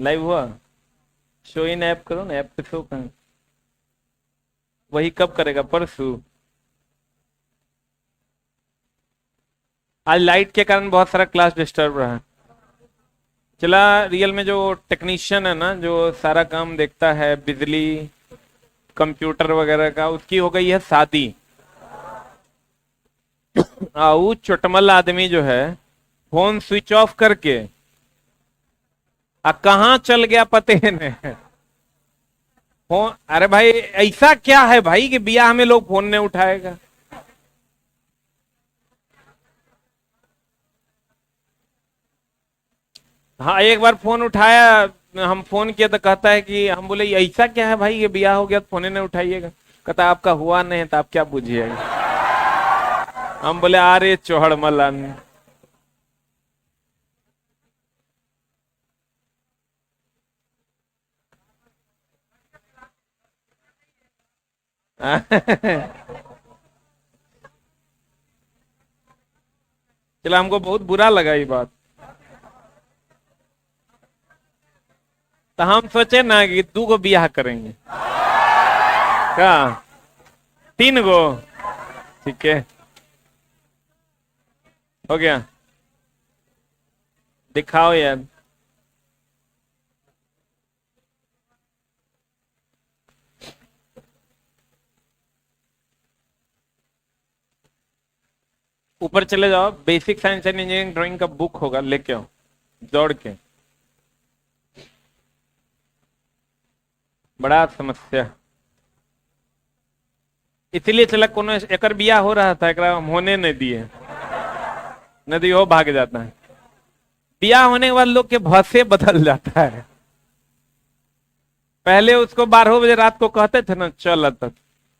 Live हुआ? Show in app करो ना, ऐप पे शो कहाँ? वही कब करेगा, परसों? आज लाइट के कारण बहुत सारा क्लास डिस्टर्ब रहा। चला, रियल में जो टेक्नीशियन है ना, जो सारा काम देखता है बिजली कंप्यूटर वगैरह का, उसकी हो गई है शादी। वो चुटमल आदमी जो है, फोन स्विच ऑफ करके कहाँ चल गया पते नहीं। फोन, अरे भाई ऐसा क्या है भाई कि ब्याह में लोग फोन नहीं उठाएगा? हाँ, एक बार फोन उठाया, हम फोन किया तो कहता है कि, हम बोले "ये ऐसा क्या है भाई, ये ब्याह हो गया तो फोन नहीं उठाइएगा"। कहता आपका हुआ नहीं तो आप क्या बुझिएगा। हम बोले अरे चौहड़ मलन। चलो, हमको बहुत बुरा लगा ये बात। तो हम सोचे ना कि 2 गो ब्याह करेंगे। क्या? 3 गो? ठीक है, हो गया। दिखाओ यार। ऊपर चले जाओ, basic science and engineering drawing का बुक होगा, लेके आओ दौड़ के। बड़ा समस्या। इसीलिए चला, कोनो एकर बिया हो रहा था, एकरा हम होने नहीं दिए। नदी हो भाग जाता है। बिया होने के बाद लोग के भसे बदल जाता है। पहले उसको 12 बजे रात को कहते थे ना चल तक,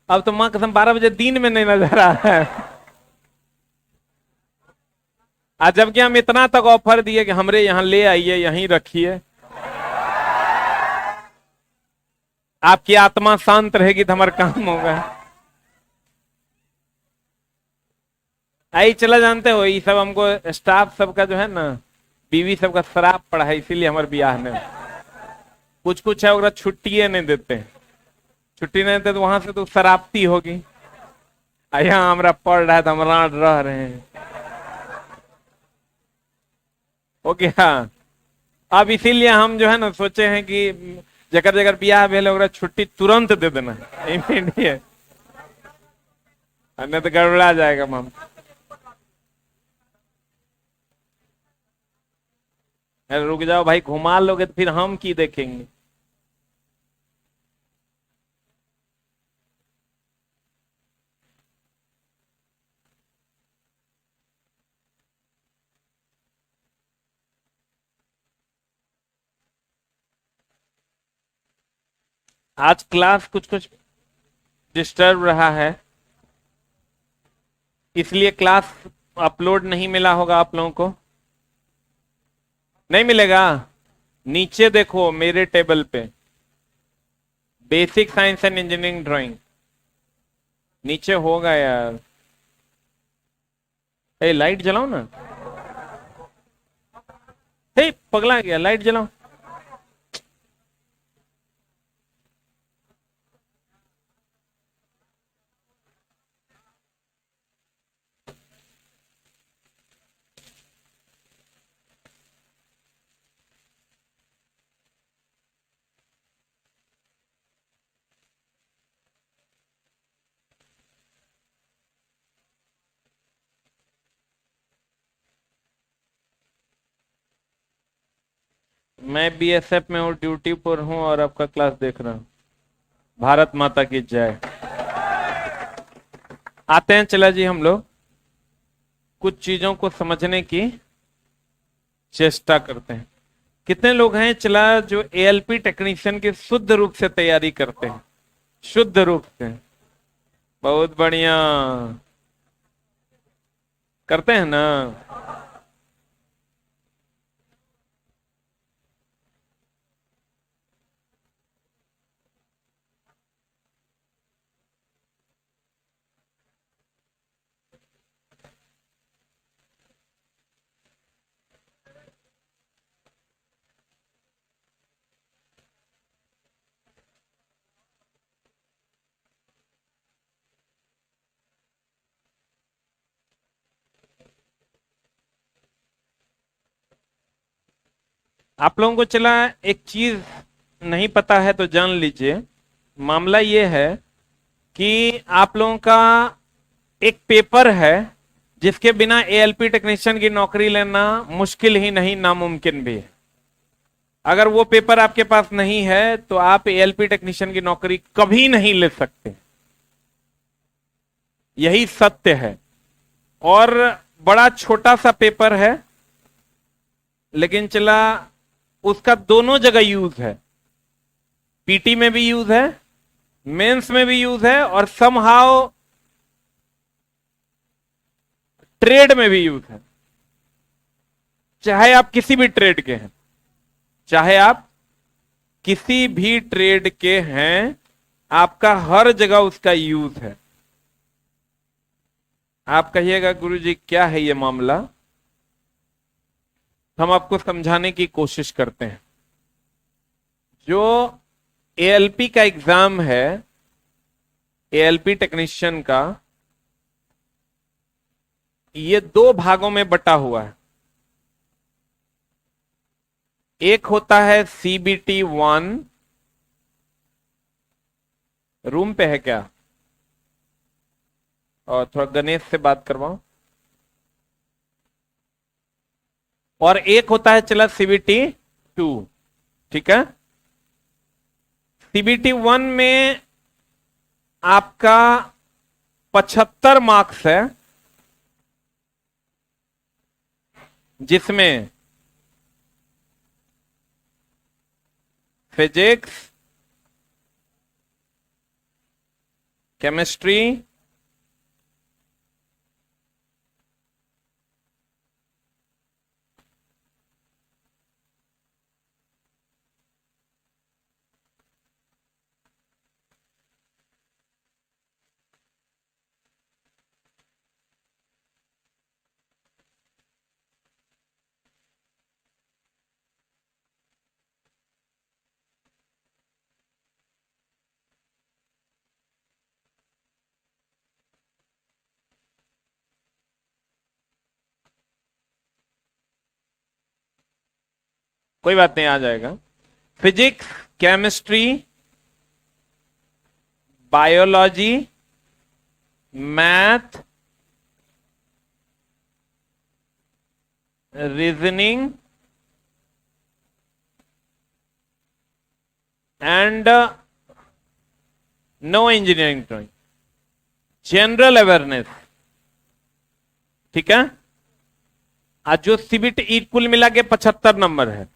अब तो माँ कसम 12 बजे दिन में नहीं नजर आ रहा है। आज जबकि हम इतना तक ऑफर दिए कि हमरे यहाँ ले आइए, यहीं रखिए, आपकी आत्मा शांत रहेगी तो हमारा काम होगा। आई चला, जानते हो ये सब हमको स्टाफ सबका जो है ना, बीवी सबका शराब पड़ा है, इसीलिए हमारे ब्याह में कुछ कुछ है वगैरह छुट्टियां नहीं देते। छुट्टी नहीं देते तो वहां से तो शराबती होगी। यहाँ हमारा पड़ रहा है तो हम रात रह रहे हैं। हो गया। अब इसीलिए हम जो है ना सोचे हैं कि जगह जगह ब्याह भेल वगैरह छुट्टी तुरंत दे देना, इमीडिएट, नहीं तो गड़बड़ा जाएगा माम। अरे रुक जाओ भाई, घुमा लोगे तो फिर हम की देखेंगे। आज क्लास कुछ कुछ डिस्टर्ब रहा है, इसलिए क्लास अपलोड नहीं मिला होगा आप लोगों को। नहीं मिलेगा? नीचे देखो मेरे टेबल पे, basic science and engineering drawing, नीचे होगा यार। ए लाइट जलाओ ना। हे पगला गया, लाइट जलाओ। मैं बीएसएफ में हूँ, ड्यूटी पर हूँ और आपका क्लास देख रहा हूँ। भारत माता की जय। आते हैं चला जी, हम लोग कुछ चीजों को समझने की चेष्टा करते हैं। कितने लोग हैं चला जो एएलपी टेक्नीशियन की शुद्ध रूप से तैयारी करते हैं? शुद्ध रूप से। बहुत बढ़िया। करते हैं ना? आप लोगों को चला एक चीज नहीं पता है तो जान लीजिए। मामला ये है कि आप लोगों का एक पेपर है जिसके बिना एएलपी टेक्नीशियन की नौकरी लेना मुश्किल ही नहीं, नामुमकिन भी है। अगर वो पेपर आपके पास नहीं है तो आप एएलपी टेक्नीशियन की नौकरी कभी नहीं ले सकते। यही सत्य है। और बड़ा छोटा सा पेपर है, लेकिन चला उसका दोनों जगह यूज है। पीटी में भी यूज है, मेंस में भी यूज है, और समहाउ ट्रेड में भी यूज है। चाहे आप किसी भी ट्रेड के हैं, चाहे आप किसी भी ट्रेड के हैं, आपका हर जगह उसका यूज है। आप कहिएगा गुरुजी क्या है ये मामला, हम आपको समझाने की कोशिश करते हैं। जो एएलपी का एग्जाम है, एएलपी टेक्नीशियन का, ये दो भागों में बटा हुआ है। एक होता है सीबीटी 1। रूम पे है क्या? और थोड़ा गणेश से बात करवाओ। और एक होता है चला सीबीटी 2। ठीक है। सीबीटी 1 में आपका 75 मार्क्स है, जिसमें फिजिक्स, केमिस्ट्री, कोई बात नहीं, आ जाएगा। Physics, chemistry, biology, math, reasoning and no engineering drawing, general awareness. ठीक है। आज जो सीबीटी कुल मिला के 75 नंबर है।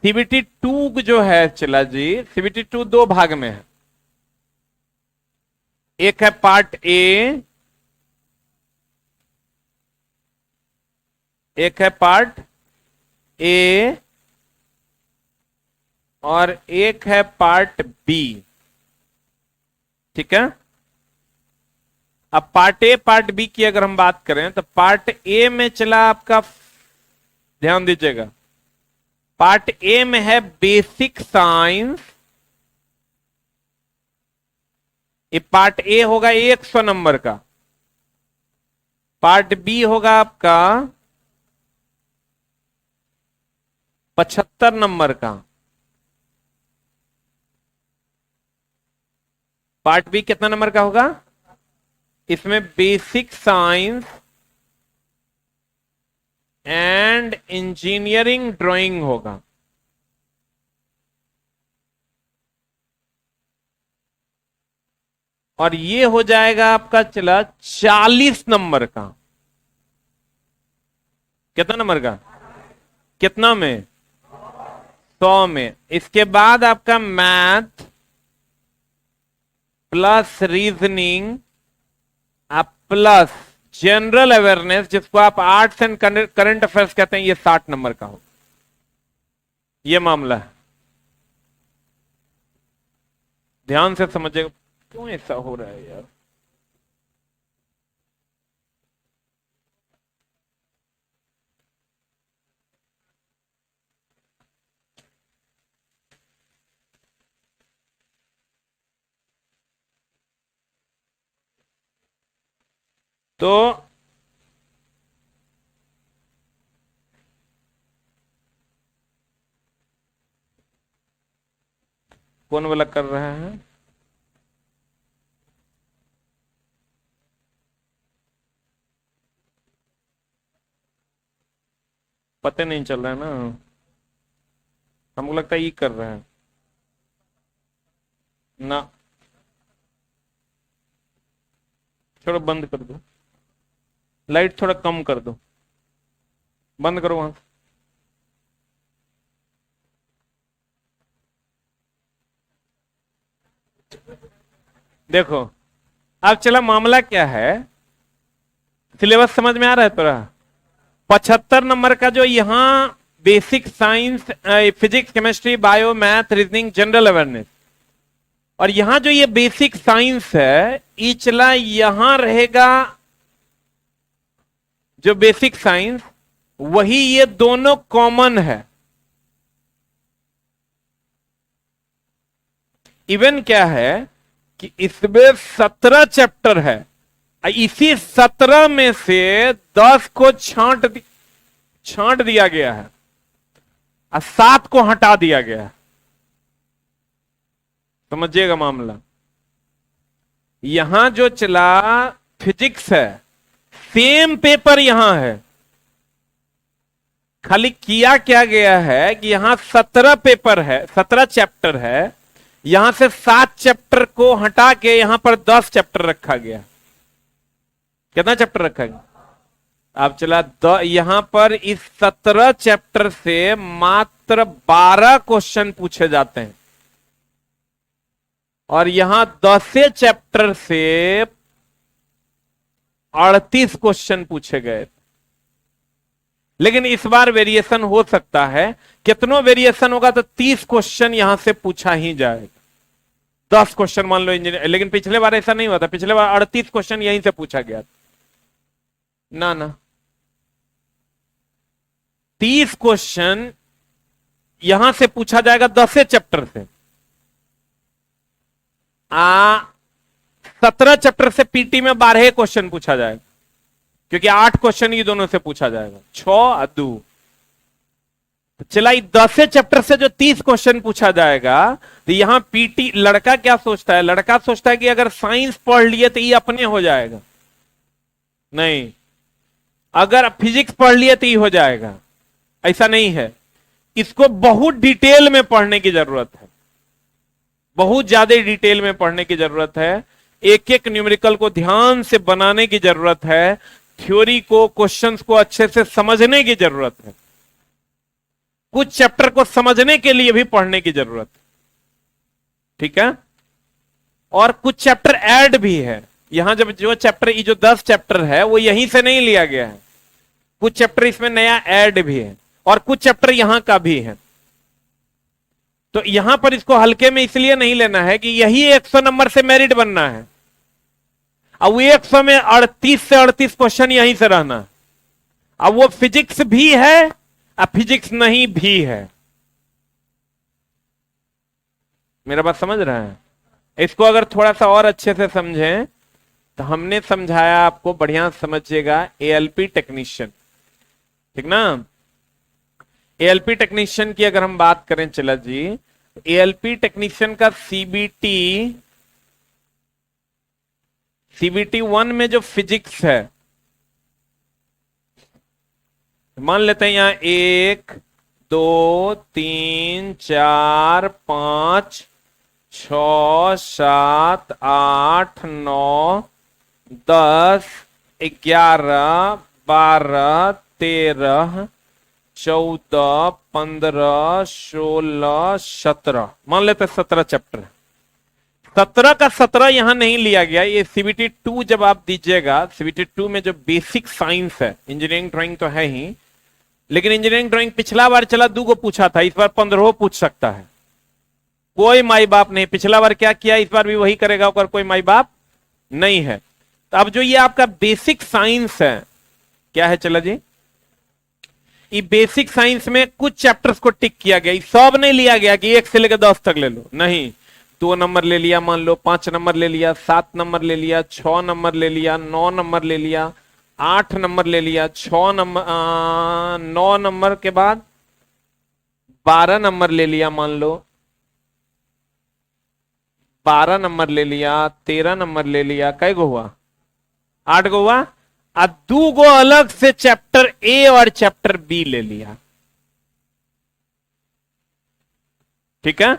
सीबीटी 2 जो है चला जी, सीबीटी 2 दो भाग में है। एक है पार्ट ए, एक है पार्ट ए, और एक है पार्ट बी। ठीक है। अब पार्ट ए पार्ट बी की अगर हम बात करें तो पार्ट ए में चला आपका, ध्यान दीजिएगा, पार्ट ए में है बेसिक साइंस। ये पार्ट ए होगा 100 नंबर का। पार्ट बी होगा आपका 75 नंबर का। पार्ट बी कितना नंबर का होगा? इसमें basic science and engineering drawing होगा। और ये हो जाएगा आपका चला 40 नंबर का। कितना नंबर का? कितना में? 100 में। इसके बाद आपका मैथ प्लस रीजनिंग आप प्लस जनरल अवेयरनेस, जिसको आप आर्ट्स एंड करंट अफेयर्स कहते हैं, ये 60 नंबर का हो। ये मामला है, ध्यान से समझिएगा। क्यों ऐसा हो रहा है यार? तो कौन वाला कर रहा है? पता नहीं चल रहा है ना, हमको लगता है ये कर रहा है ना। थोड़ा बंद कर दो, लाइट थोड़ा कम कर दो, बंद करो वहां से। देखो अब चला, मामला क्या है, सिलेबस समझ में आ रहा है तोरा? 75 नंबर का जो यहाँ basic science, physics, chemistry, bio, math, reasoning, general awareness, और यहां जो ये बेसिक साइंस है, ये चला यहां रहेगा जो बेसिक साइंस, वही ये दोनों कॉमन है। इवन क्या है कि इसमें 17 चैप्टर है, इसी 17 में से 10 को छांट दिया गया है और 7 को हटा दिया गया है। समझिएगा मामला। यहां जो चला फिजिक्स है, सेम पेपर यहां है, खाली किया क्या गया है कि यहां 17 पेपर है, 17 चैप्टर है, यहां से 7 चैप्टर को हटा के यहां पर 10 चैप्टर रखा गया। कितना चैप्टर रखा गया? अब चला यहां पर इस 17 चैप्टर से मात्र 12 क्वेश्चन पूछे जाते हैं, और यहां 10 चैप्टर से 38 क्वेश्चन पूछे गए। लेकिन इस बार वेरिएशन हो सकता है, कितनों वेरिएशन होगा तो 30 क्वेश्चन यहां से पूछा ही जाएगा, 10 क्वेश्चन मान लो इंजीनियर। लेकिन पिछले बार ऐसा नहीं हुआ था, पिछले बार 38 क्वेश्चन यहीं से पूछा गया था ना। 30 क्वेश्चन यहां से पूछा जाएगा 10 चैप्टर से। 17 चैप्टर से पीटी में 12 क्वेश्चन पूछा जाएगा, क्योंकि 8 क्वेश्चन ये दोनों से पूछा जाएगा, 6 2। चला 10 चैप्टर से जो 30 क्वेश्चन पूछा जाएगा, तो यहां पीटी, लड़का क्या सोचता है, लड़का सोचता है कि अगर साइंस पढ़ लिए तो ये अपने हो जाएगा। नहीं, अगर फिजिक्स पढ़ लिए तो ये हो जाएगा, ऐसा नहीं है। इसको बहुत डिटेल में पढ़ने की जरूरत है, बहुत ज्यादा डिटेल में पढ़ने की जरूरत है, एक एक न्यूमेरिकल को ध्यान से बनाने की जरूरत है, थ्योरी को, क्वेश्चंस को अच्छे से समझने की जरूरत है, कुछ चैप्टर को समझने के लिए भी पढ़ने की जरूरत है, ठीक है। और कुछ चैप्टर ऐड भी है यहां, जब जो चैप्टर, ये जो 10 चैप्टर है वो यहीं से नहीं लिया गया है, कुछ चैप्टर इसमें नया ऐड भी है, और कुछ चैप्टर यहां का भी है। तो यहां पर इसको हल्के में इसलिए नहीं लेना है कि यही 100 नंबर से मेरिट बनना है, अब वो 100 में 38 से 38 क्वेश्चन यहीं से रहना। अब वो फिजिक्स भी है और फिजिक्स नहीं भी है। मेरा बात समझ रहा है? इसको अगर थोड़ा सा और अच्छे से समझें तो हमने समझाया आपको, बढ़िया समझिएगा, एएलपी टेक्नीशियन, ठीक ना। एएलपी टेक्नीशियन की अगर हम बात करें चला जी, एएलपी टेक्नीशियन का सीबीटी 1 में जो फिजिक्स है, मान लेते हैं यहां 1 2 3 4 5 6 7 8 9 10 11 12 13 14 15 16 17, मान लेते 17 चैप्टर। 17 का 17 यहां नहीं लिया गया, ये सीबीटी 2 जब आप दीजिएगा, सीबीटी 2 में जो बेसिक साइंस है, इंजीनियरिंग ड्राइंग तो है ही, लेकिन इंजीनियरिंग ड्राइंग पिछला बार चला 2 को पूछा था, इस बार 15 पूछ सकता है, कोई माई बाप नहीं। पिछला बार क्या किया, इस बार भी वही करेगा, और कोई माई बाप नहीं है। तो अब जो ये आपका बेसिक साइंस है, क्या है चला जी, ये बेसिक साइंस में कुछ चैप्टर्स को टिक किया गया, सब नहीं लिया गया कि 1 से लेकर 10 तक ले लो, नहीं। 2 नंबर ले लिया मान लो, 5 नंबर ले लिया, 7 नंबर ले लिया, 6 नंबर ले लिया, 9 नंबर ले लिया, 8 नंबर ले लिया, 6 नंबर 9 नंबर के बाद 12 नंबर ले लिया मान लो, 12 नंबर ले लिया, 13 नंबर ले लिया, कै गो हुआ? 8 गो हुआ। और 2 गो अलग से चैप्टर ए और चैप्टर बी ले लिया। ठीक है,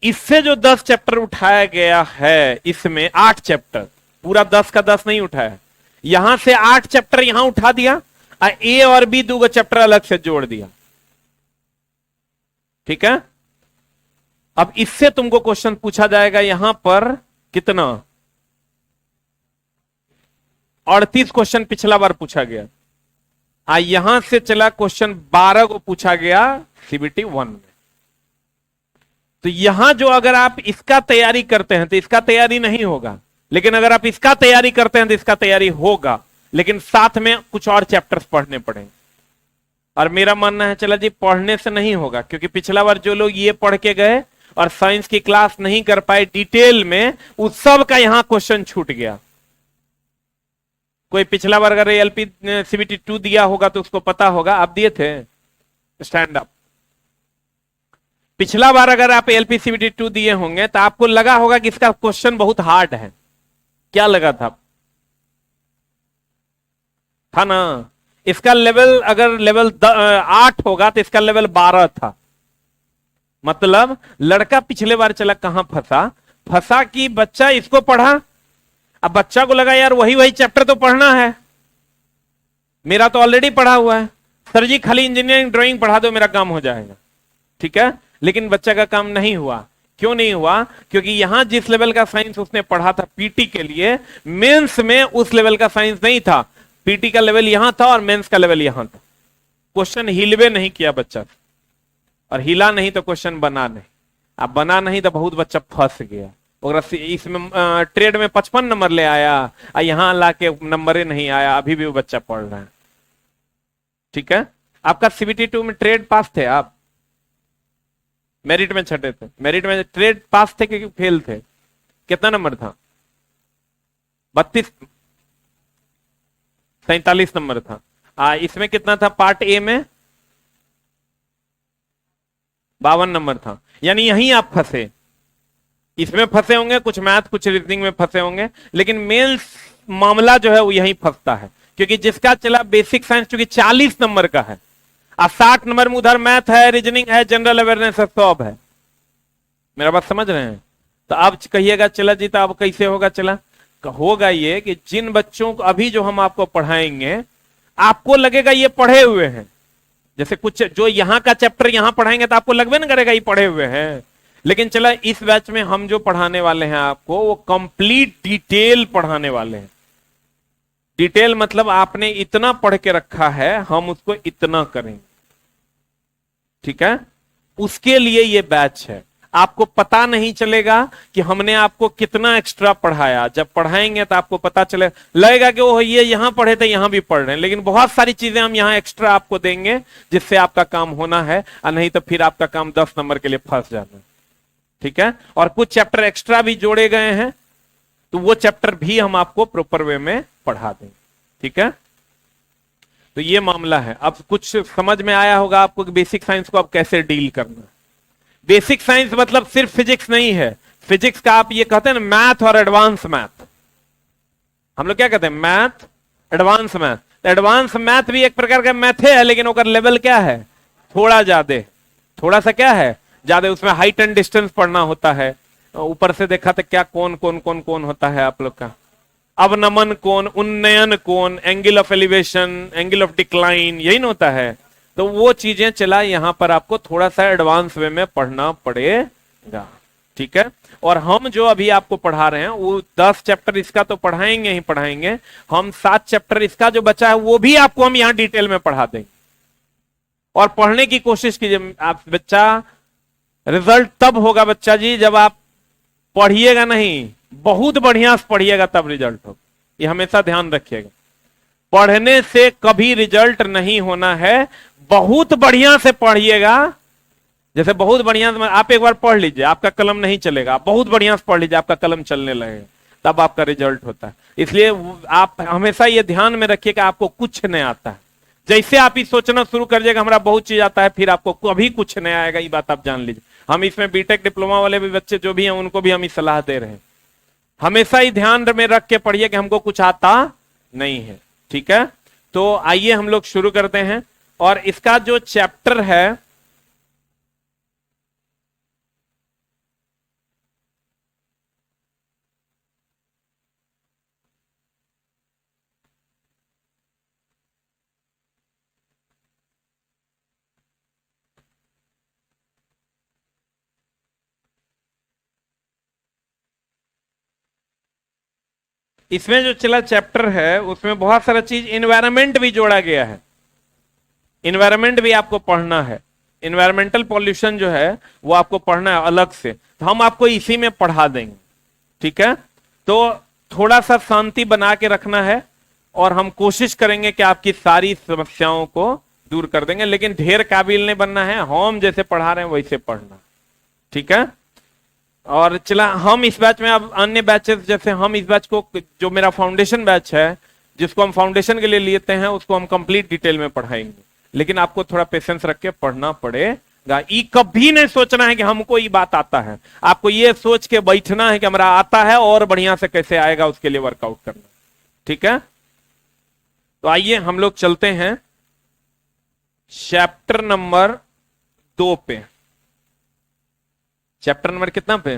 इससे जो 10 चैप्टर उठाया गया है, इसमें 8 चैप्टर, पूरा 10 का 10 नहीं उठाया, यहां से 8 चैप्टर यहां उठा दिया और ए और बी 2 गो चैप्टर अलग से जोड़ दिया। ठीक है, अब इससे तुमको क्वेश्चन पूछा जाएगा यहां पर कितना? 38 क्वेश्चन पिछला बार पूछा गया। यहां से चला क्वेश्चन 12 को पूछा गया सीबीटी 1 में। तो यहां जो अगर आप इसका तैयारी करते हैं तो इसका तैयारी नहीं होगा, लेकिन अगर आप इसका तैयारी करते हैं तो इसका तैयारी होगा, लेकिन साथ में कुछ और चैप्टर्स पढ़ने पड़ेंगे। और मेरा मानना है चला जी पढ़ने से नहीं होगा, क्योंकि पिछला बार जो लोग ये पढ़ के गए और साइंस की क्लास नहीं कर पाए डिटेल में, उस सब का यहां क्वेश्चन छूट गया। कोई पिछला बार अगर एलपी सीबीटी 2 दिया होगा तो उसको पता होगा, आप दिए थे स्टैंड अप। पिछला बार अगर आप एलपी सीबीटी 2 दिए होंगे तो आपको लगा होगा कि इसका क्वेश्चन बहुत हार्ड है। क्या लगा था ना? इसका लेवल अगर लेवल 8 होगा तो इसका लेवल 12 था। मतलब लड़का पिछले बार चला कहां फंसा कि बच्चा इसको पढ़ा, अब बच्चा को लगा यार वही चैप्टर तो पढ़ना है, मेरा तो ऑलरेडी पढ़ा हुआ है, सर जी खाली इंजीनियरिंग ड्राइंग पढ़ा दो मेरा काम हो जाएगा। ठीक है, लेकिन बच्चा का काम नहीं हुआ। क्यों नहीं हुआ? क्योंकि यहां जिस लेवल का साइंस उसने पढ़ा था पीटी के लिए, मेंस में उस लेवल का साइंस नहीं था। पीटी का लेवल यहां था और मेंस का लेवल यहां था। क्वेश्चन हिलवे नहीं किया बच्चा, और हिला नहीं तो क्वेश्चन बना नहीं। अब बना नहीं तो बहुत बच्चा फंस गया। इसमें ट्रेड में 55 नंबर ले आया और यहां लाके नंबर नहीं आया, अभी भी वो बच्चा पढ़ रहा है। ठीक है, आपका सीबीटी 2 में ट्रेड पास थे आप? मेरिट में छठे थे। मेरिट में ट्रेड पास थे कि फेल थे? कितना नंबर था? 47 नंबर था। इसमें कितना था? पार्ट ए में 52 नंबर था। यानी यहीं आप फंसे, इसमें फंसे होंगे, कुछ मैथ कुछ रीजनिंग में फंसे होंगे, लेकिन मेंस मामला जो है वो यहीं फंसता है। क्योंकि जिसका चला बेसिक साइंस चूंकि 40 नंबर का है, 60 नंबर में उधर मैथ है, रीजनिंग है, जनरल अवेयरनेस है, सब है। मेरा बात समझ रहे हैं? तो अब कहिएगा चला जी तो अब कैसे होगा? चला होगा ये कि जिन बच्चों को अभी जो हम आपको पढ़ाएंगे आपको लगेगा ये पढ़े हुए हैं। जैसे कुछ जो यहां का चैप्टर यहां पढ़ाएंगे तो आपको लगबे ना करेगा ये पढ़े हुए हैं, लेकिन चला इस बैच में हम जो पढ़ाने वाले हैं आपको वो कंप्लीट डिटेल पढ़ाने वाले हैं। डिटेल मतलब आपने इतना पढ़ के रखा है, हम उसको इतना करेंगे। ठीक है, उसके लिए ये बैच है। आपको पता नहीं चलेगा कि हमने आपको कितना एक्स्ट्रा पढ़ाया। जब पढ़ाएंगे तो आपको पता चले लगेगा कि वो ये यहां पढ़े थे यहां भी पढ़ रहे हैं, लेकिन बहुत सारी चीजें हम यहां एक्स्ट्रा आपको देंगे जिससे आपका काम होना है, और नहीं तो फिर आपका काम 10 नंबर के लिए फंस जाना है। ठीक है, और कुछ चैप्टर एक्स्ट्रा भी जोड़े गए हैं तो वो चैप्टर भी हम आपको प्रॉपर वे में पढ़ा देंगे। ठीक है, तो ये मामला है। अब कुछ समझ में आया होगा आपको कि बेसिक साइंस को अब कैसे डील करना है। बेसिक साइंस मतलब सिर्फ फिजिक्स नहीं है। फिजिक्स का आप ये कहते हैं ना मैथ और एडवांस मैथ। हम लोग क्या कहते हैं? Math, advance math. Advance math भी एक प्रकार का मैथ है, लेकिन ओकर लेवल क्या है? थोड़ा ज्यादा, थोड़ा सा क्या है? ज्यादा। उसमें हाइट एंड डिस्टेंस पढ़ना होता है। ऊपर से देखा तो क्या कौन कौन कौन कौन होता है आप लोग का? अवनमन कोण, उन्नयन कोण, angle of elevation, angle of decline, यही ना होता है। तो वो चीजें चला यहां पर आपको थोड़ा सा एडवांस वे में पढ़ना पड़ेगा। ठीक है, और हम जो अभी आपको पढ़ा रहे हैं वो 10 चैप्टर इसका तो पढ़ाएंगे ही पढ़ाएंगे, हम 7 चैप्टर इसका जो बचा है वो भी आपको हम यहां डिटेल में पढ़ा देंगे। और पढ़ने की कोशिश कीजिए आप। बच्चा रिजल्ट तब होगा बच्चा जी जब आप पढ़िएगा नहीं, बहुत बढ़िया से पढ़िएगा तब रिजल्ट होगा। ये हमेशा ध्यान रखिएगा। पढ़ने से कभी रिजल्ट नहीं होना है, बहुत बढ़िया से पढ़िएगा। जैसे बहुत बढ़िया से आप एक बार पढ़ लीजिए, आपका कलम नहीं चलेगा, बहुत बढ़िया से पढ़ लीजिए, आपका कलम चलने लगेगा, तब आपका रिजल्ट होता है। इसलिए आप हमेशा ये ध्यान में रखिए कि आपको कुछ नहीं आता है। जैसे आप ये सोचना शुरू कर जाएगा हमारा बहुत चीज आता है, फिर आपको कभी कुछ नहीं आएगा, ये बात आप जान लीजिए। हम इसमें बीटेक डिप्लोमा वाले भी बच्चे जो भी हैं उनको भी हम ही सलाह दे रहे हैं, हमेशा ही ध्यान में रख के पढ़िए कि हमको कुछ आता नहीं है। ठीक है, तो आइए हम लोग शुरू करते हैं। और इसका जो चैप्टर है इसमें जो चला चैप्टर है उसमें बहुत सारा चीज इन्वायरमेंट भी जोड़ा गया है। इन्वायरमेंट भी आपको पढ़ना है, इन्वायरमेंटल पॉल्यूशन जो है वो आपको पढ़ना है अलग से, तो हम आपको इसी में पढ़ा देंगे। ठीक है, तो थोड़ा सा शांति बना के रखना है और हम कोशिश करेंगे कि आपकी सारी समस्याओं को दूर कर देंगे, लेकिन ढेर काबिल नहीं बनना है, हम जैसे पढ़ा रहे हैं वैसे पढ़ना। ठीक है, और चला हम इस बैच में, अब अन्य बैचेस जैसे हम इस बैच को, जो मेरा फाउंडेशन बैच है जिसको हम फाउंडेशन के लिए लेते हैं, उसको हम कंप्लीट डिटेल में पढ़ाएंगे, लेकिन आपको थोड़ा पेशेंस रख के पढ़ना पड़ेगा। ये कभी नहीं सोचना है कि हमको ये बात आता है, आपको ये सोच के बैठना है कि हमारा आता है और बढ़िया से कैसे आएगा उसके लिए वर्कआउट करना। ठीक है, तो आइए हम लोग चलते हैं चैप्टर नंबर 2 पे। चैप्टर नंबर कितना पे?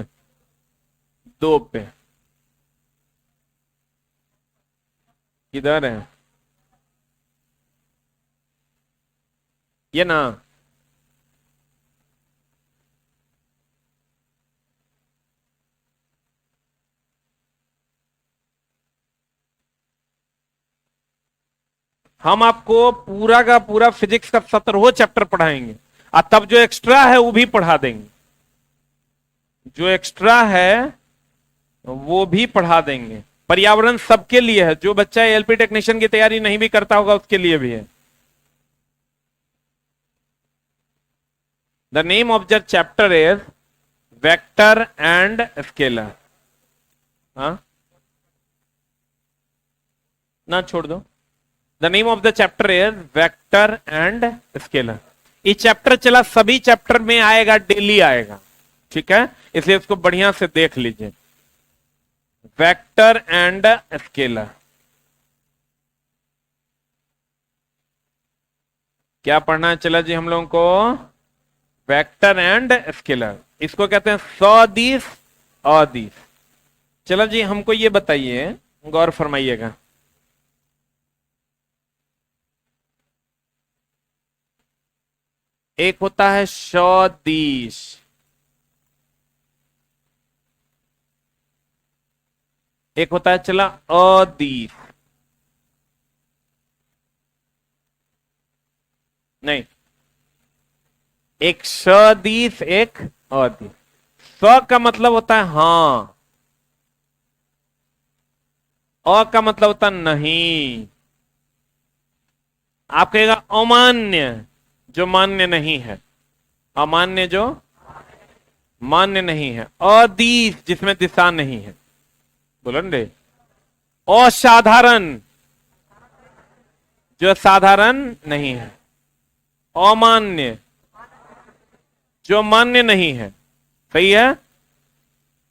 2 पे। किधर है ये ना? हम आपको पूरा का पूरा फिजिक्स का 17वां चैप्टर पढ़ाएंगे और तब जो एक्स्ट्रा है वो भी पढ़ा देंगे, जो एक्स्ट्रा है वो भी पढ़ा देंगे। पर्यावरण सबके लिए है, जो बच्चा एलपी टेक्नीशियन की तैयारी नहीं भी करता होगा उसके लिए भी है। The name of the chapter is vector and scalar. हाँ ना, छोड़ दो। The name of the chapter is vector and scalar. ये चैप्टर चला सभी चैप्टर में आएगा, डेली आएगा। ठीक है, इसलिए उसको बढ़िया से देख लीजिए। वेक्टर एंड स्केलर क्या पढ़ना है चला जी हम लोगों को? वेक्टर एंड स्केलर, इसको कहते हैं सदिश अदिश। चलो जी हमको ये बताइए, गौर फरमाइएगा, एक होता है सदिश, एक होता है चला अदिश। नहीं, एक सदिश एक अदिश। स का मतलब होता है हाँ, अ का मतलब होता नहीं। आप कहेगा अमान्य, जो मान्य नहीं है, अमान्य जो मान्य नहीं है, अदिश जिसमें दिशा नहीं है, बोलो रे। असाधारण, जो साधारण नहीं है। अमान्य, जो मान्य नहीं है। सही है,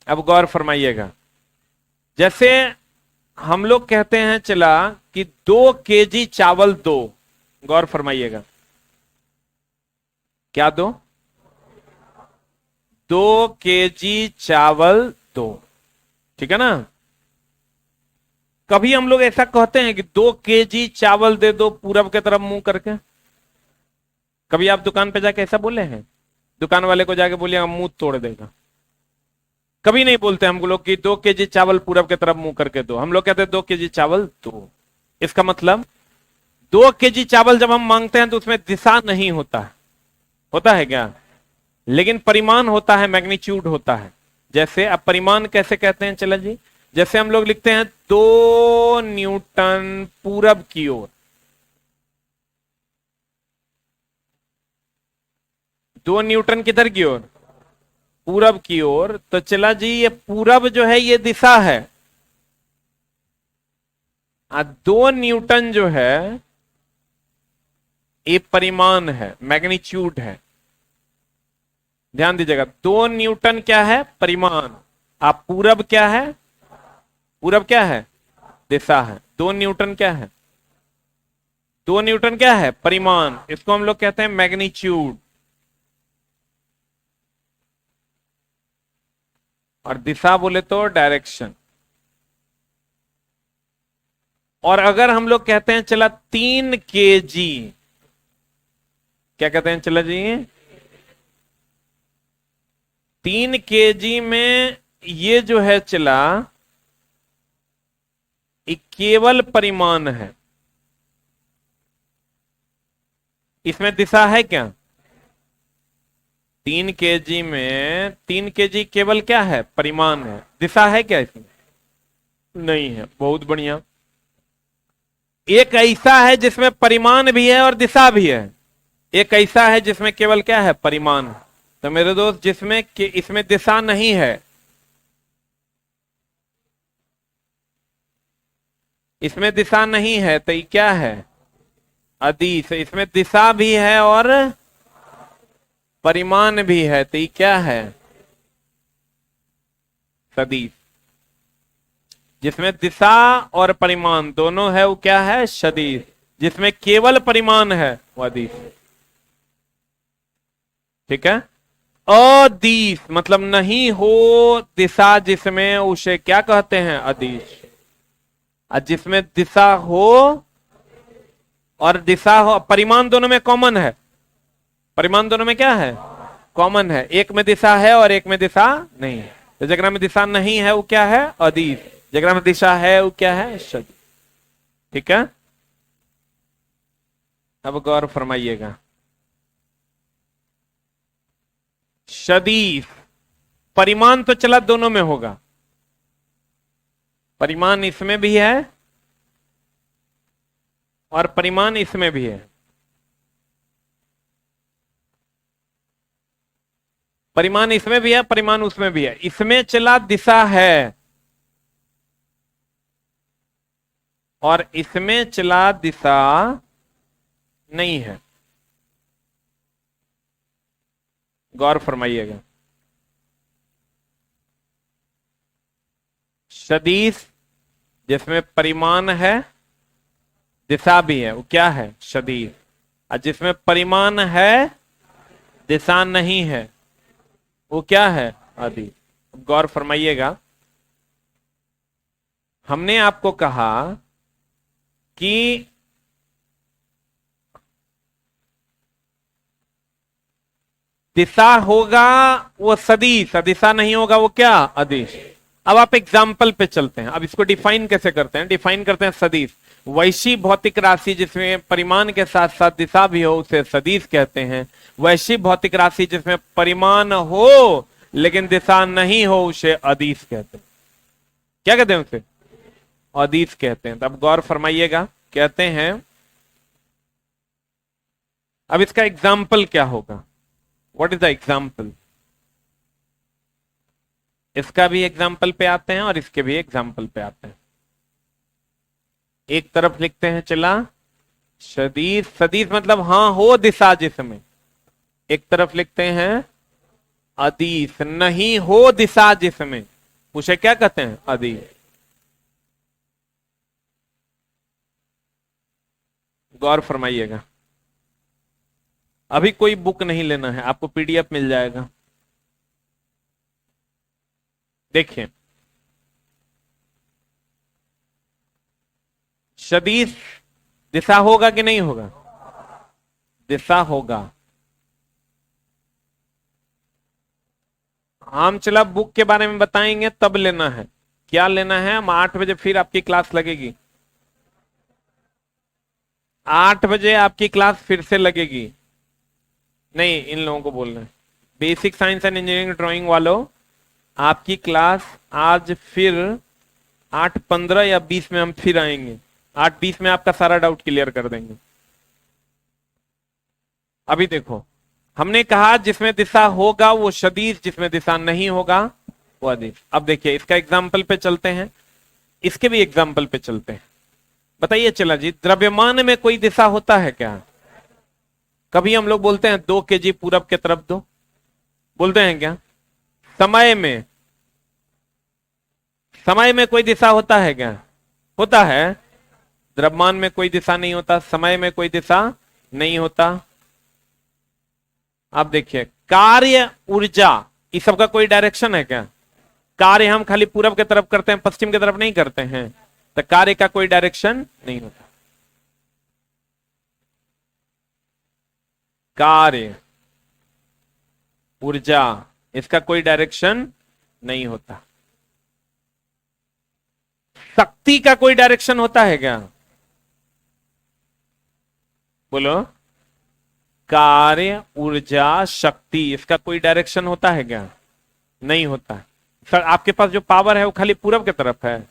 अब गौर फरमाइएगा। जैसे हम लोग कहते हैं चला कि 2 केजी चावल दो, गौर फरमाइएगा, क्या दो? 2 केजी चावल दो। ठीक है ना? कभी हम लोग ऐसा कहते हैं कि 2 केजी चावल दे दो पूरब की तरफ मुंह करके? कभी आप दुकान पे जाके ऐसा बोले हैं? दुकान वाले को जाके बोलिएगा, मुंह तोड़ देगा। कभी नहीं बोलते हम लोग कि 2 केजी चावल पूरब की तरफ मुंह करके दो, हम लोग कहते हैं 2 केजी चावल दो। इसका मतलब 2 केजी चावल जब हम मांगते हैं तो उसमें दिशा नहीं होता है, होता है क्या? लेकिन परिमाण होता है, मैग्नीट्यूड होता है। जैसे अब परिमाण कैसे कहते हैं चला जी? जैसे हम लोग लिखते हैं 2 न्यूटन पूरब की ओर, 2 न्यूटन किधर की ओर? पूरब की ओर। तो चला जी ये पूरब जो है ये दिशा है, 2 न्यूटन जो है ये परिमाण है, मैग्नीट्यूड है। ध्यान दीजिएगा, 2 न्यूटन क्या है? परिमाण। आप पूरब क्या है? पूरब क्या है? दिशा है। 2 न्यूटन क्या है? 2 न्यूटन क्या है? परिमाण। इसको हम लोग कहते हैं मैग्नीट्यूड। और दिशा बोले तो डायरेक्शन। और अगर हम लोग कहते हैं चला 3 kg, क्या कहते हैं चला जी? 3 kg में ये जो है चला, ये केवल परिमाण है, इसमें दिशा है क्या? 3 kg में 3 kg केवल क्या है? परिमाण है। दिशा है क्या इसमें? नहीं है। बहुत बढ़िया। एक ऐसा है जिसमें परिमाण भी है और दिशा भी है। एक ऐसा है जिसमें केवल क्या है? परिमाण। तो मेरे दोस्त, जिसमें इसमें दिशा नहीं है, इसमें दिशा नहीं है, तो ये क्या है? अदिश। इसमें दिशा भी है और परिमाण भी है, तो ये क्या है? सदिश। जिसमें दिशा और परिमाण दोनों है वो क्या है? सदिश। जिसमें केवल परिमाण है वो अदिश। ठीक है। अदिश मतलब नहीं हो दिशा जिसमें, उसे क्या कहते हैं? अदिश। और जिसमें दिशा हो और दिशा हो, परिमाण दोनों में कॉमन है। परिमाण दोनों में क्या है? कॉमन है। एक में दिशा है और एक में दिशा नहीं है। तो जगह में दिशा नहीं है वो क्या है? अदिश। जगह में दिशा है वो क्या है? सदिश। ठीक है। अब गौर फरमाइएगा, सदिश परिमाण तो चला दोनों में होगा। परिमाण इसमें भी है और परिमाण इसमें भी है। परिमाण इसमें भी है, परिमाण उसमें भी है। इसमें चला दिशा है और इसमें चला दिशा नहीं है। गौर फरमाइएगा, सदिश जिसमें परिमाण है, दिशा भी है, वो क्या है? सदिश। और जिसमें परिमाण है, दिशा नहीं है, वो क्या है? अदिश। गौर फरमाइएगा, हमने आपको कहा कि दिशा होगा वो सदिश, दिशा नहीं होगा वो क्या? अदिश। अब आप एग्जाम्पल पे चलते हैं। अब इसको डिफाइन कैसे करते हैं? डिफाइन करते हैं सदिश। वैसी भौतिक राशि जिसमें परिमाण के साथ साथ दिशा भी हो उसे सदिश कहते हैं। वैसी भौतिक राशि जिसमें परिमाण हो लेकिन दिशा नहीं हो उसे अदिश कहते हैं। क्या कहते हैं उसे? अदिश कहते हैं। तब गौर फरमाइएगा, कहते हैं अब इसका एग्जाम्पल क्या होगा? What is the example? इसका भी एग्जाम्पल पे आते हैं और इसके भी एग्जाम्पल पे आते हैं। एक तरफ लिखते हैं चला सदिश, सदिश मतलब हां हो दिशा जिसमें। एक तरफ लिखते हैं अदिश, नहीं हो दिशा जिसमें, उसे क्या कहते हैं? अदिश। गौर फरमाइएगा, अभी कोई बुक नहीं लेना है, आपको पीडीएफ मिल जाएगा। देखिए, सदिश दिशा होगा कि नहीं होगा? दिशा होगा। हम चला बुक के बारे में बताएंगे तब लेना है। क्या लेना है? हम 8 बजे फिर आपकी क्लास लगेगी। 8 बजे आपकी क्लास फिर से लगेगी। नहीं, इन लोगों को बोलना है, basic science and engineering drawing वालों, आपकी क्लास आज फिर 8:15 या 20 में हम फिर आएंगे। 8:20 में आपका सारा डाउट क्लियर कर देंगे। अभी देखो, हमने कहा जिसमें दिशा होगा वो सदिश, जिसमें दिशा नहीं होगा वो अदिश। अब देखिए इसका एग्जाम्पल पे चलते हैं, इसके भी एग्जाम्पल पे चलते हैं। बताइए चला जी, द्रव्यमान में कोई दिशा होता है क्या? कभी हम लोग बोलते हैं 2 kg पूरब के तरफ दो, बोलते हैं क्या? समय में, समय में कोई दिशा होता है क्या? होता है। द्रव्यमान में कोई दिशा नहीं होता, समय में कोई दिशा नहीं होता। आप देखिए, कार्य, ऊर्जा, इस सब का कोई डायरेक्शन है क्या? कार्य हम खाली पूरब की तरफ करते हैं, पश्चिम की तरफ नहीं करते हैं, तो कार्य का कोई डायरेक्शन नहीं होता। कार्य, ऊर्जा, इसका कोई डायरेक्शन नहीं होता। शक्ति का कोई डायरेक्शन होता है क्या? बोलो। कार्य, ऊर्जा, शक्ति, इसका कोई डायरेक्शन होता है क्या? नहीं होता। सर, आपके पास जो पावर है वो खाली पूरब की तरफ है,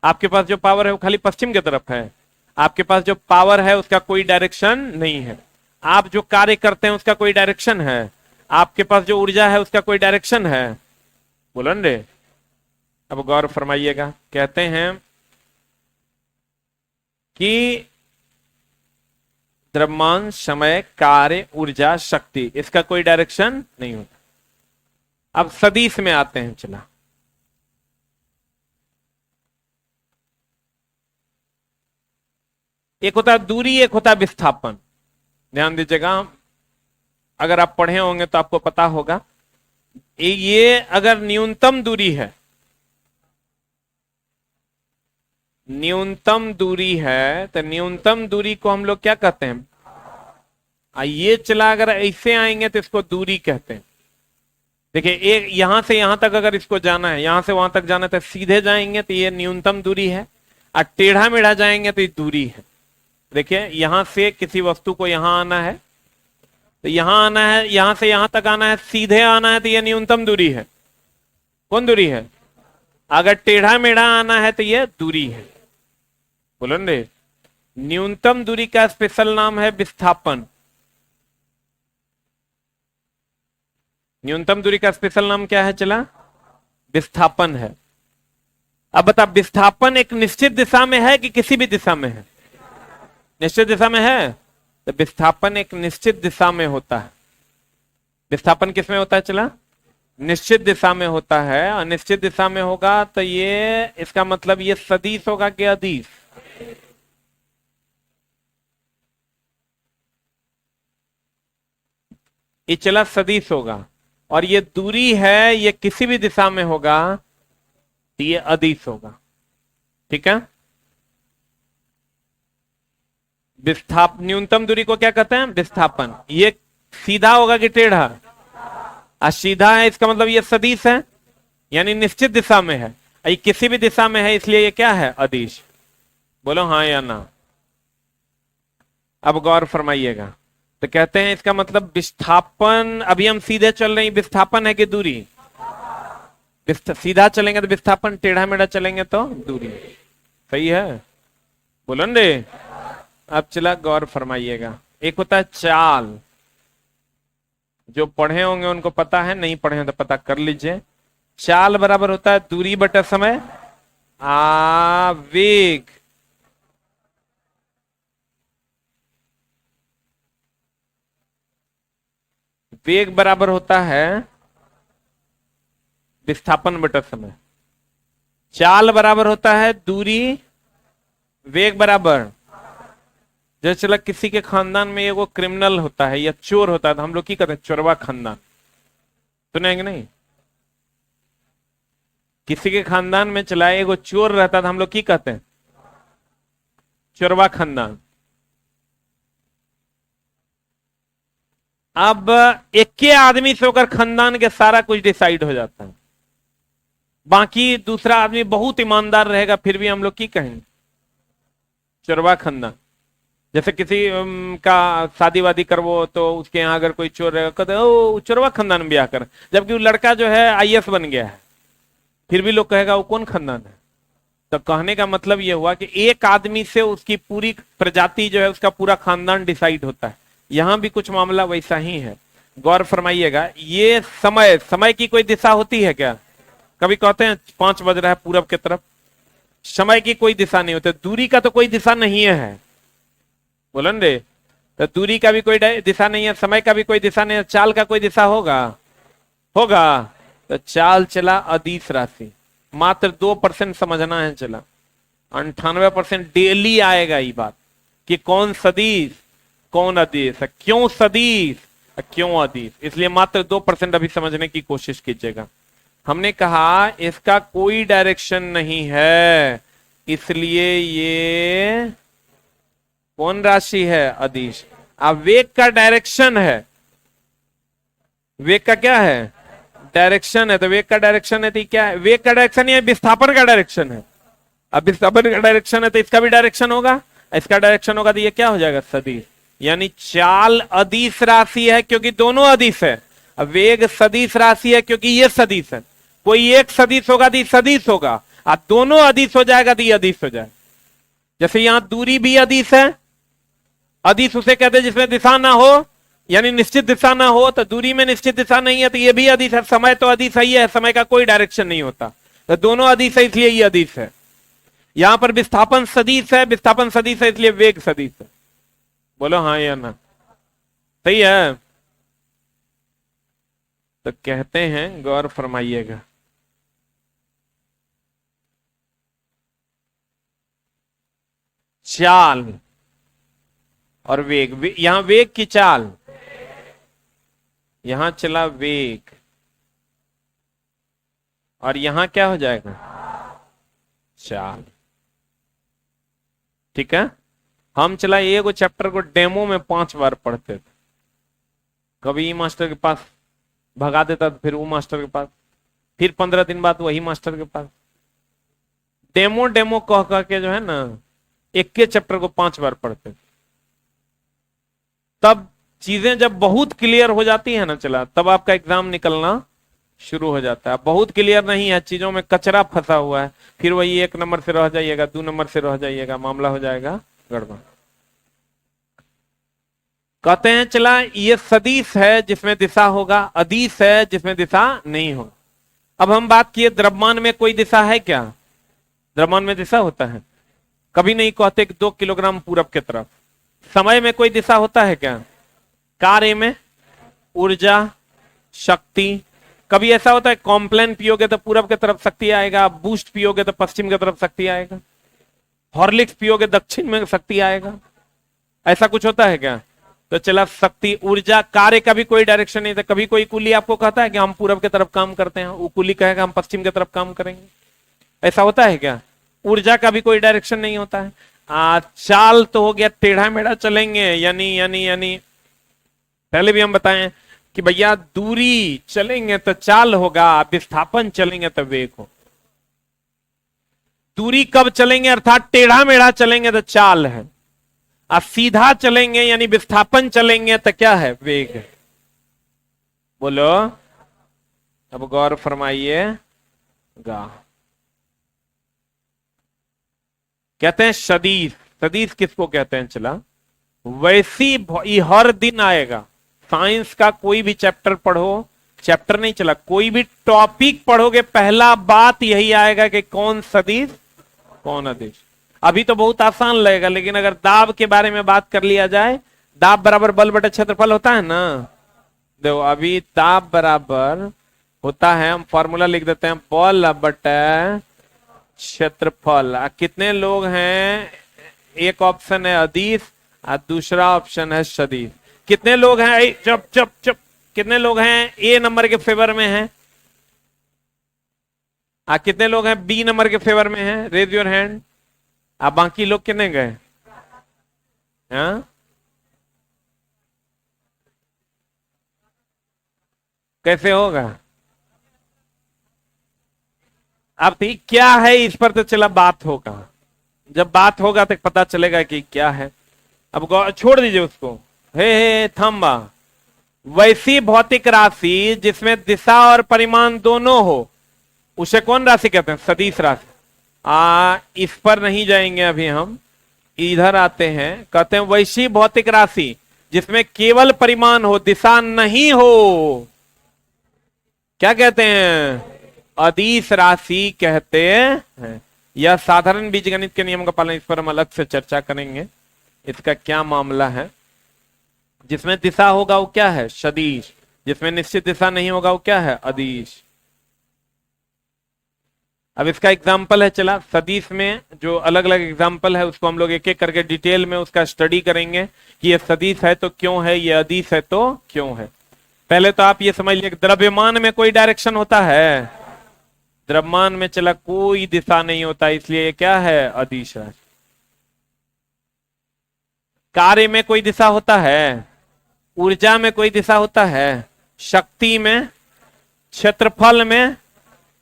आपके पास जो पावर है वो खाली पश्चिम की तरफ है, आपके पास जो पावर है उसका कोई डायरेक्शन नहीं है। आप जो कार्य करते हैं उसका कोई डायरेक्शन है, आपके पास जो ऊर्जा है उसका कोई डायरेक्शन है। बोलो रे। अब गौर फरमाइएगा, कहते हैं कि द्रव्यमान, समय, कार्य, ऊर्जा, शक्ति, इसका कोई डायरेक्शन नहीं होता। अब सदिश में आते हैं। चला, एक होता है दूरी, एक होता है विस्थापन। ध्यान दीजिएगा, अगर आप पढ़े होंगे तो आपको पता होगा। ये अगर न्यूनतम दूरी है, न्यूनतम दूरी है, तो न्यूनतम दूरी को हम लोग क्या कहते हैं? ये चला, अगर ऐसे आएंगे तो इसको दूरी कहते हैं। देखिए, एक यहां से यहां तक अगर इसको जाना है, यहां से वहां तक जाना है, तो सीधे जाएंगे तो ये न्यूनतम दूरी है, और टेढ़ा मेढ़ा जाएंगे तो ये दूरी है। देखिए, यहां से किसी वस्तु को यहां आना है, तो यहां आना है, यहां से यहां तक आना है, सीधे आना है, तो ये न्यूनतम दूरी है। कौन दूरी है? अगर टेढ़ा मेढ़ा आना है तो ये दूरी है। बोलो रे। न्यूनतम दूरी का स्पेशल नाम है विस्थापन। न्यूनतम दूरी का स्पेशल नाम क्या है? चला, विस्थापन है। अब बता, विस्थापन एक निश्चित दिशा में है कि किसी भी दिशा में है? निश्चित दिशा में है, तो विस्थापन एक निश्चित दिशा में होता है। विस्थापन किस में होता है? चला, निश्चित दिशा में होता है। अनिश्चित दिशा में होगा तो ये, इसका मतलब ये सदिश होगा कि अदिश? ये चला सदिश होगा। और ये दूरी है, ये किसी भी दिशा में होगा तो ये अदिश होगा। ठीक है। न्यूनतम दूरी को क्या कहते हैं? विस्थापन। ये सीधा होगा कि टेढ़ा? सीधा है, इसका मतलब ये सदिश है, यानी निश्चित दिशा में है। ये किसी भी दिशा में है, इसलिए ये क्या है? अदिश। बोलो हाँ या ना। अब गौर फरमाइएगा, तो कहते हैं इसका मतलब विस्थापन, अभी हम सीधे चल रहे हैं, विस्थापन है कि दूरी? सीधा चलेंगे तो विस्थापन, टेढ़ा मेढ़ा चलेंगे तो दूरी। सही है? बोलो न रे। अब चला, गौर फरमाइएगा, एक होता है चाल। जो पढ़े होंगे उनको पता है, नहीं पढ़े हैं तो पता कर लीजिए। चाल बराबर होता है दूरी बटा समय, वेग। वेग बराबर होता है विस्थापन बटा समय। चाल बराबर होता है दूरी, वेग बराबर, जैसे चला किसी के खानदान में एगो क्रिमिनल होता है या चोर होता है, तो हम लोग की कहते हैं? चोरवा खानदान। सुनेंगे नहीं? किसी के खानदान में चला एगो चोर रहता था, हम लोग की कहते हैं? चोरवा खानदान। अब एक के आदमी से होकर खानदान के सारा कुछ डिसाइड हो जाता है, बाकी दूसरा आदमी बहुत ईमानदार रहेगा, फिर भी हम लोग की कहेंगे? चोरवा खानदान। जैसे किसी का शादी वादी करवो तो उसके यहाँ अगर कोई चोर रहेगा, कहते ओ चोरवा खानदान में ब्याह कर, जबकि वो लड़का जो है आईएएस बन गया है, फिर भी लोग कहेगा वो कौन खानदान है? तो कहने का मतलब ये हुआ कि एक आदमी से उसकी पूरी प्रजाति जो है, उसका पूरा खानदान डिसाइड होता है। यहां भी कुछ मामला वैसा ही है। गौर फरमाइएगा, ये समय, समय की कोई दिशा होती है क्या? कभी कहते हैं 5 बज रहा है पूरब की तरफ, समय की कोई दिशा नहीं होती। दूरी का तो कोई दिशा नहीं है। बोलन रे। तो दूरी का भी कोई दिशा नहीं है, समय का भी कोई दिशा नहीं है, चाल का कोई दिशा होगा? होगा। तो चाल चला अदिश राशि, मात्र 2% समझना है चला, 98% डेली आएगा ये बात कि कौन सदिश कौन अदिश है, क्यों सदिश क्यों अदिश, इसलिए मात्र 2% अभी समझने की कोशिश कीजिएगा। हमने कहा इसका कोई डायरेक्शन नहीं है, इसलिए ये कौन राशि है, अदिश। अब वेग का डायरेक्शन है, वेग का क्या है, डायरेक्शन है, तो वेग का डायरेक्शन है तो क्या है, वेग का डायरेक्शन या विस्थापन का डायरेक्शन है। अब विस्थापन का डायरेक्शन है तो इसका भी डायरेक्शन होगा, इसका डायरेक्शन होगा, तो ये क्या हो जाएगा, सदिश। यानी चाल अदिश राशि है क्योंकि दोनों अदिश है, अब वेग सदिश राशि है क्योंकि ये सदिश है। कोई एक सदिश होगा तो सदिश होगा, और दोनों अदिश हो जाएगा तो ये अदिश हो जाएगा। जैसे यहां दूरी भी अदिश है, अदिश उसे कहते हैं जिसमें दिशा ना हो, यानी निश्चित दिशा ना हो, तो दूरी में निश्चित दिशा नहीं है तो ये भी अदिश है। समय तो अदिश ही है, समय का कोई डायरेक्शन नहीं होता, तो दोनों अदिश है इसलिए ये अदिश है। यहां पर विस्थापन सदिश है, विस्थापन सदिश है इसलिए वेग सदिश है। बोलो हाँ या ना, सही है। तो कहते हैं, गौर फरमाइएगा, चाल और वेग, यहां वेग की चाल, यहां चला वेग, और यहां क्या हो जाएगा, चाल। ठीक है, हम चला एक चैप्टर को डेमो में 5 बार पढ़ते थे, कभी ई मास्टर के पास भगा देता था, फिर वो मास्टर के पास, फिर 15 दिन बाद वही मास्टर के पास, डेमो डेमो कह कह के जो है ना, एक के चैप्टर को 5 बार पढ़ते थे। तब चीजें जब बहुत क्लियर हो जाती है ना चला, तब आपका एग्जाम निकलना शुरू हो जाता है। बहुत क्लियर नहीं है, चीजों में कचरा फंसा हुआ है, फिर वही 1 नंबर से रह जाइएगा, 2 नंबर से रह जाइएगा, मामला हो जाएगा गड़बड़। कहते हैं चला ये सदिश है जिसमें दिशा होगा, अदिश है जिसमें दिशा नहीं होगा। अब हम बात किए द्रव्यमान में कोई दिशा है क्या, द्रव्यमान में दिशा होता है, कभी नहीं कहते कि 2 किलोग्राम पूरब की तरफ। समय में कोई दिशा होता है क्या, कार्य में, ऊर्जा, शक्ति, कभी ऐसा होता है कॉम्प्लेन पियोगे तो पूरब की तरफ शक्ति आएगा, बूस्ट पियोगे तो पश्चिम की तरफ शक्ति आएगा, हॉर्लिक्स पियोगे दक्षिण में शक्ति आएगा, ऐसा कुछ होता है क्या। तो चला शक्ति, ऊर्जा, कार्य का भी कोई डायरेक्शन नहीं था। कभी कोई कुली आपको कहता है कि हम पूरब की तरफ काम करते हैं, वो कुली कहेगा हम पश्चिम की तरफ काम करेंगे, ऐसा होता है क्या। ऊर्जा का भी कोई डायरेक्शन नहीं होता है। चाल तो हो गया टेढ़ा मेढ़ा चलेंगे, यानी यानी यानी पहले भी हम बताएं कि भैया दूरी चलेंगे तो चाल होगा, विस्थापन चलेंगे तो वेग हो। दूरी कब चलेंगे अर्थात टेढ़ा मेढ़ा चलेंगे तो चाल है, अब सीधा चलेंगे यानी विस्थापन चलेंगे तो क्या है, वेग है। बोलो, अब गौर फरमाइएगा। कहते हैं सदिश, सदिश किसको कहते हैं चला, वैसी हर दिन आएगा। साइंस का कोई भी चैप्टर पढ़ो, चैप्टर नहीं चला, कोई भी टॉपिक पढ़ोगे, पहला बात यही आएगा कि कौन सदिश कौन अदिश। अभी तो बहुत आसान लगेगा, लेकिन अगर दाब के बारे में बात कर लिया जाए, दाब बराबर बल बटे क्षेत्रफल होता है ना। देखो अभी दाब बराबर होता है, हम फॉर्मूला लिख देते हैं, बल बटे क्षेत्रफल। कितने लोग हैं, एक ऑप्शन है अदिश और दूसरा ऑप्शन है सदिश। कितने लोग हैं, चुप चुप चुप, कितने लोग हैं ए नंबर के फेवर में हैं, कितने लोग हैं बी नंबर के फेवर में हैं, रेज योर हैंड। बाकी लोग कितने गए, हाँ कैसे होगा। अब ठीक क्या है इस पर तो चला बात होगा, जब बात होगा तो पता चलेगा कि क्या है। अब छोड़ दीजिए उसको, हे थम्बा। वैसी भौतिक राशि जिसमें दिशा और परिमाण दोनों हो, उसे कौन राशि कहते हैं, सदिश राशि। इस पर नहीं जाएंगे अभी, हम इधर आते हैं। कहते हैं वैसी भौतिक राशि जिसमें केवल परिमाण हो, दिशा नहीं हो, क्या कहते हैं, अदिश राशि कहते हैं। यह साधारण बीजगणित के नियम का पालन, इस पर हम अलग से चर्चा करेंगे, इसका क्या मामला है। जिसमें दिशा होगा वो क्या है, सदिश, जिसमें निश्चित दिशा नहीं होगा वो क्या है? अदिश। अब इसका एग्जाम्पल है, चला सदिश में जो अलग अलग एग्जाम्पल है उसको हम लोग एक एक करके डिटेल में उसका स्टडी करेंगे कि ये सदिश है तो क्यों है, ये अदिश है तो क्यों है। पहले तो आप ये समझ लीजिए द्रव्यमान में कोई डायरेक्शन होता है? द्रव्यमान में चला कोई दिशा नहीं होता, इसलिए ये क्या है? अदिश राशि। कार्य में कोई दिशा होता है? ऊर्जा में कोई दिशा होता है? शक्ति में, क्षेत्रफल में,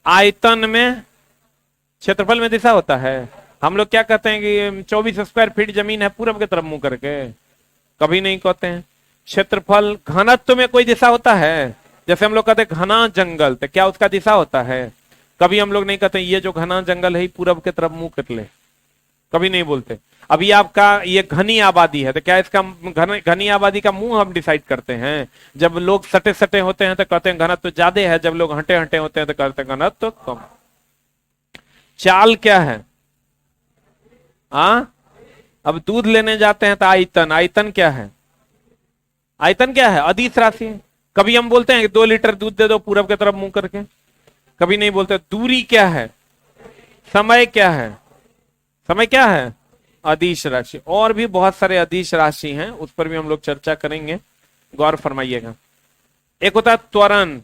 आयतन में। क्षेत्रफल में दिशा होता है? हम लोग क्या कहते हैं कि 24 स्क्वायर फीट जमीन है पूरब की तरफ मुंह करके, कभी नहीं कहते हैं। क्षेत्रफल, घनत्व में कोई दिशा होता है? जैसे हम लोग कहते हैं घना जंगल, तो क्या उसका दिशा होता है? कभी हम लोग नहीं कहते ये जो घना जंगल है पूरब की तरफ मुंह कर ले, कभी नहीं बोलते। अभी आपका ये घनी आबादी है तो क्या इसका घनी आबादी का मुंह हम डिसाइड करते हैं? जब लोग सटे सटे होते हैं तो कहते हैं घनत्व ज्यादा है, जब लोग हटे हटे होते हैं तो कहते हैं घनत्व कम। चाल क्या है? अब दूध लेने जाते हैं तो आयतन, आयतन क्या है? आयतन क्या है? अदिश राशि। कभी हम बोलते हैं कि 2 लीटर दूध दे दो पूरब की तरफ मुंह करके, कभी नहीं बोलते। दूरी क्या है? समय क्या है? समय क्या है? अदिश राशि। और भी बहुत सारे अदिश राशि हैं, उस पर भी हम लोग चर्चा करेंगे, गौर फरमाइएगा। एक होता है त्वरण,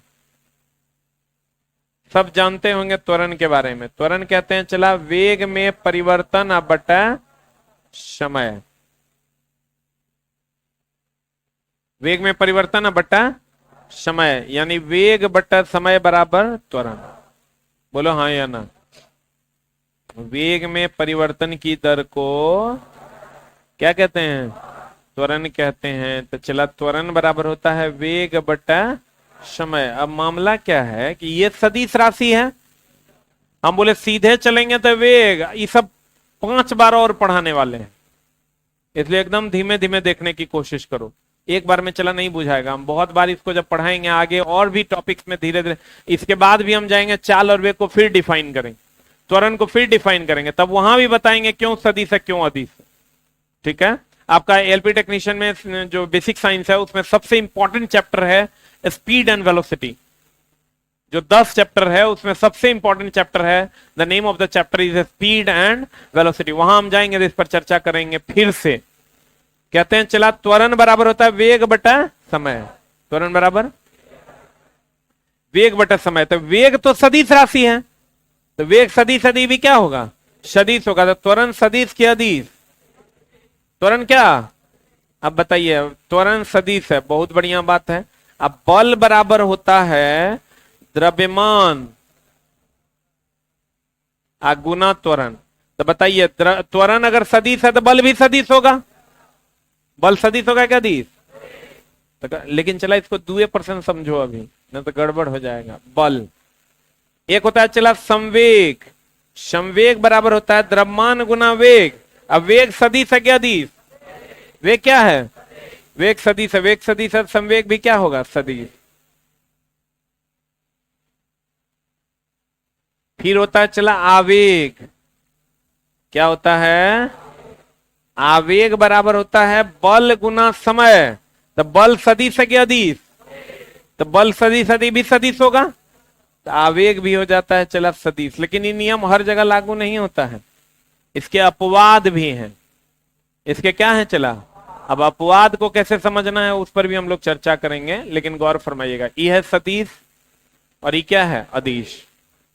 सब जानते होंगे त्वरण के बारे में। त्वरण कहते हैं चला वेग में परिवर्तन बटा समय। वेग में परिवर्तन बटा समय, यानी वेग बटा समय बराबर त्वरण। बोलो हाँ या ना? वेग में परिवर्तन की दर को क्या कहते हैं? त्वरण कहते हैं। तो चला त्वरण बराबर होता है वेग बटा समय। अब मामला क्या है कि ये सदिश राशि है, हम बोले सीधे चलेंगे तो वेग, ये सब 5 बार और पढ़ाने वाले हैं, इसलिए एकदम धीमे धीमे देखने की कोशिश करो। एक बार में चला नहीं बुझाएगा, हम बहुत बार इसको जब पढ़ाएंगे आगे और भी टॉपिक्स में धीरे धीरे, इसके बाद भी हम जाएंगे चाल और वेग को फिर डिफाइन करेंगे, त्वरण को फिर डिफाइन करेंगे, तब वहां भी बताएंगे क्यों सदिश है क्यों अदिश है। ठीक है? आपका एलपी टेक्नीशियन में जो बेसिक साइंस है उसमें सबसे इंपॉर्टेंट चैप्टर है स्पीड एंड वेलोसिटी। जो 10 चैप्टर है उसमें सबसे इंपॉर्टेंट चैप्टर है, the name of the chapter is speed and velocity. वहां हम जाएंगे तो इस पर चर्चा करेंगे फिर से। कहते हैं चला त्वरण बराबर होता है वेग बटा समय। त्वरण बराबर वेग बटा समय। तो वेग तो सदिश राशि है, तो वेग सदिश अदिश भी क्या होगा? सदिश होगा। तो त्वरण सदिश की अदिश? त्वरण क्या? अब बताइए, त्वरण सदिश है, बहुत बढ़िया बात है। अब बल बराबर होता है द्रव्यमान गुना त्वरण। तो बताइए त्वरण अगर सदिश है तो बल भी सदिश होगा? बल सदिश होगा क्या अदिश? तो लेकिन चला इसको 2% समझो अभी, नहीं तो गड़बड़ हो जाएगा। बल एक होता है चला संवेग, संवेग बराबर होता है द्रव्यमान गुना वेग। अब वेग सदिश है क्या अदिश? वेग क्या है? वेग सदिश है, वेग सदिश है, संवेग भी क्या होगा? सदिश। फिर होता है चला आवेग। क्या होता है? आवेग बराबर होता है बल गुना समय। तो बल सदिश है क्या अदिश? तो बल सदिश अदिश भी सदिश होगा, तो आवेग भी हो जाता है चला सदिश। लेकिन ये नियम हर जगह लागू नहीं होता है, इसके अपवाद भी हैं। इसके क्या है चला? अब अपवाद को कैसे समझना है उस पर भी हम लोग चर्चा करेंगे, लेकिन गौर फरमाइएगा। ये है सदिश और ये क्या है? अदिश।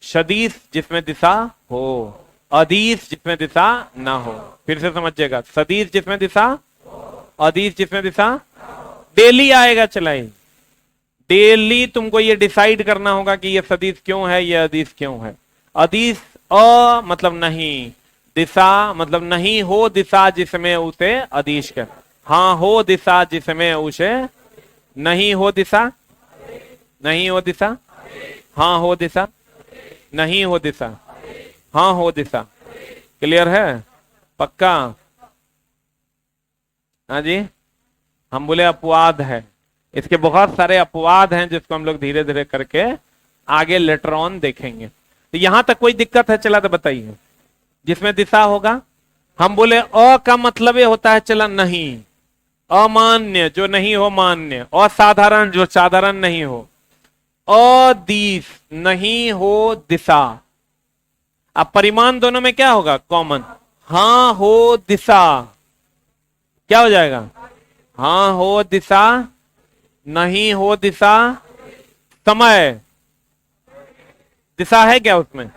सदिश जिसमें दिशा हो, अदिश जिसमें दिशा ना हो। फिर से समझिएगा, सदिश जिसमें दिशा, अदिश जिसमें दिशा। डेली आएगा चलाई, डेली तुमको ये डिसाइड करना होगा कि ये सदिश क्यों है, ये अदिश क्यों है। अदिश अ मतलब नहीं, दिशा मतलब नहीं हो दिशा जिसमें उसे अदिश कर, हाँ हो दिशा जिसमें उसे नहीं हो दिशा, नहीं हो दिशा, हाँ हो दिशा, नहीं हो दिशा, हाँ हो दिशा। क्लियर है? पक्का? हाँ जी। हम बोले अपवाद है, इसके बहुत सारे अपवाद हैं जिसको हम लोग धीरे धीरे करके आगे लेटर ऑन देखेंगे। तो यहां तक कोई दिक्कत है चला तो बताइए। जिसमें दिशा होगा, हम बोले अ का मतलब ये होता है चला नहीं, अमान्य जो नहीं हो मान्य, असाधारण जो साधारण नहीं हो, अदिश नहीं हो दिशा। अब परिमाण दोनों में क्या होगा? कॉमन। हाँ हो दिशा क्या हो जाएगा? हाँ हो दिशा, नहीं हो दिशा, समय। दिशा है क्या उसमें?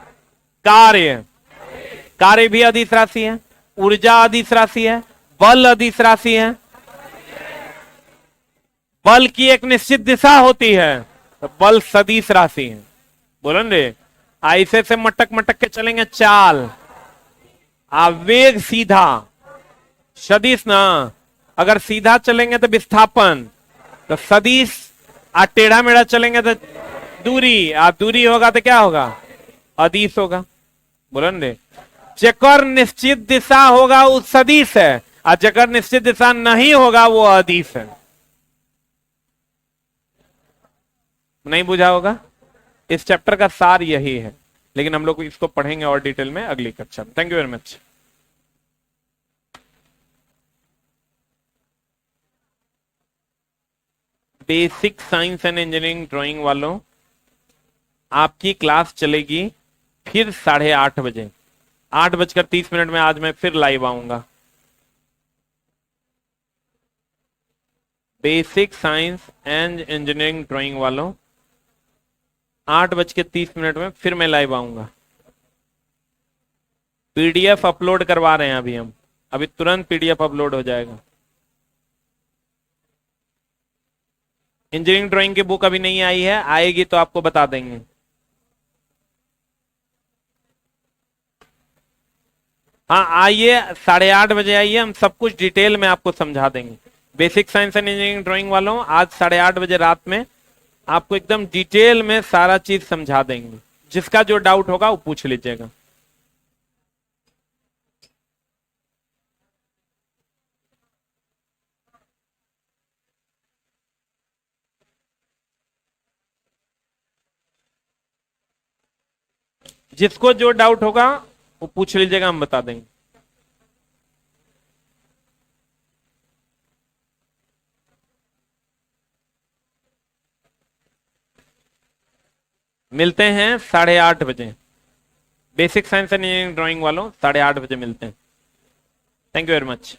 कार्य, कार्य भी अदिश राशि है, ऊर्जा अदिश राशि है, बल अदिश राशि है। बल की एक निश्चित दिशा होती है, तो बल सदिश राशि है। बोलन रे, ऐसे से मटक मटक के चलेंगे चाल, आवेग सीधा, सदिश ना। अगर सीधा चलेंगे तो विस्थापन, तो सदिश। आ टेढ़ा मेढ़ा चलेंगे तो दूरी, आ दूरी होगा तो क्या होगा? अदिश होगा। बोलन रे, जेकर निश्चित दिशा होगा वो सदिश है, और जेकर निश्चित दिशा नहीं होगा वो अदिश है। नहीं बुझा होगा? इस चैप्टर का सार यही है, लेकिन हम लोग इसको पढ़ेंगे और डिटेल में अगली कक्षा में। Thank you very much. Basic science and engineering drawing वालों, आपकी क्लास चलेगी फिर 8:30 बजे। 8:30 में आज मैं फिर लाइव आऊंगा। Basic science and engineering drawing वालों, 8:30 में फिर मैं लाइव आऊंगा। पीडीएफ अपलोड करवा रहे हैं अभी हम, अभी तुरंत पीडीएफ अपलोड हो जाएगा। इंजीनियरिंग ड्राइंग की बुक अभी नहीं आई है, आएगी तो आपको बता देंगे। हाँ आइए, 8:30 आइए, हम सब कुछ डिटेल में आपको समझा देंगे। Basic science and engineering drawing वालों, आज 8:30 रात में आपको एकदम डिटेल में सारा चीज समझा देंगे। जिसका जो डाउट होगा वो पूछ लीजिएगा। जिसको जो डाउट होगा वो पूछ लीजिएगा, हम बता देंगे। मिलते हैं 8:30। Basic science and engineering drawing वालों 8:30 मिलते हैं। Thank you very much.